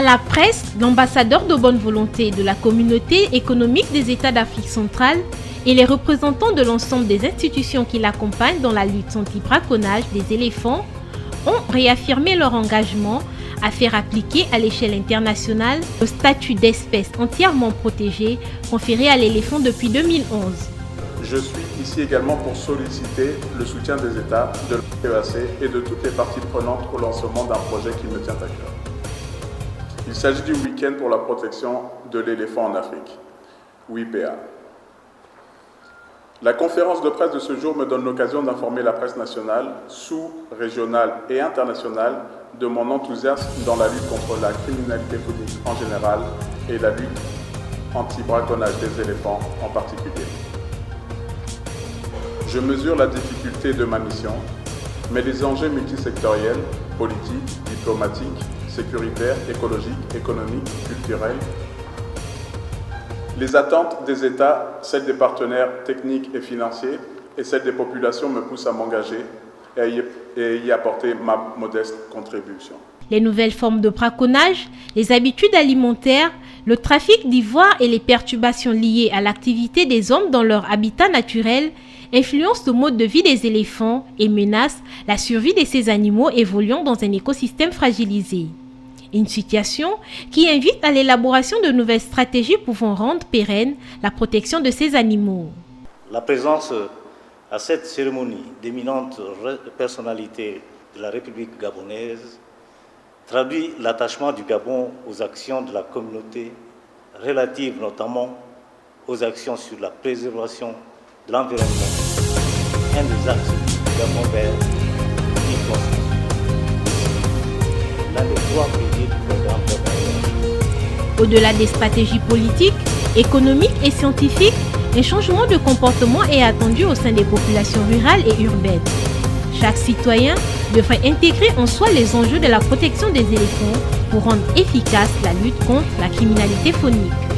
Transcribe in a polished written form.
à la presse, l'ambassadeur de bonne volonté de la communauté économique des États d'Afrique centrale et les représentants de l'ensemble des institutions qui l'accompagnent dans la lutte anti-braconnage des éléphants ont réaffirmé leur engagement à faire appliquer à l'échelle internationale le statut d'espèce entièrement protégée conféré à l'éléphant depuis 2011. Je suis ici également pour solliciter le soutien des États, de l'OEAC et de toutes les parties prenantes au lancement d'un projet qui me tient à cœur. Il s'agit du week-end pour la protection de l'éléphant en Afrique, WIPEA. La conférence de presse de ce jour me donne l'occasion d'informer la presse nationale, sous-régionale et internationale de mon enthousiasme dans la lutte contre la criminalité phonique en général et la lutte anti-braconnage des éléphants en particulier. Je mesure la difficulté de ma mission, mais les enjeux multisectoriels, politiques, diplomatiques, sécuritaires, écologiques, économiques, culturels, les attentes des États, celles des partenaires techniques et financiers et celles des populations me poussent à m'engager et y apporter ma modeste contribution. Les nouvelles formes de braconnage, les habitudes alimentaires, le trafic d'ivoire et les perturbations liées à l'activité des hommes dans leur habitat naturel influencent le mode de vie des éléphants et menacent la survie de ces animaux évoluant dans un écosystème fragilisé. Une situation qui invite à l'élaboration de nouvelles stratégies pouvant rendre pérenne la protection de ces animaux. La présence à cette cérémonie d'éminentes personnalités de la République gabonaise traduit l'attachement du Gabon aux actions de la communauté relatives notamment aux actions sur la préservation de l'environnement, un des axes du Gabon vert qui constitue l'un des trois piliers du programme Gabon. Au-delà des stratégies politiques, économiques et scientifiques, un changement de comportement est attendu au sein des populations rurales et urbaines. Chaque citoyen devrait intégrer en soi les enjeux de la protection des éléphants pour rendre efficace la lutte contre la criminalité phonique.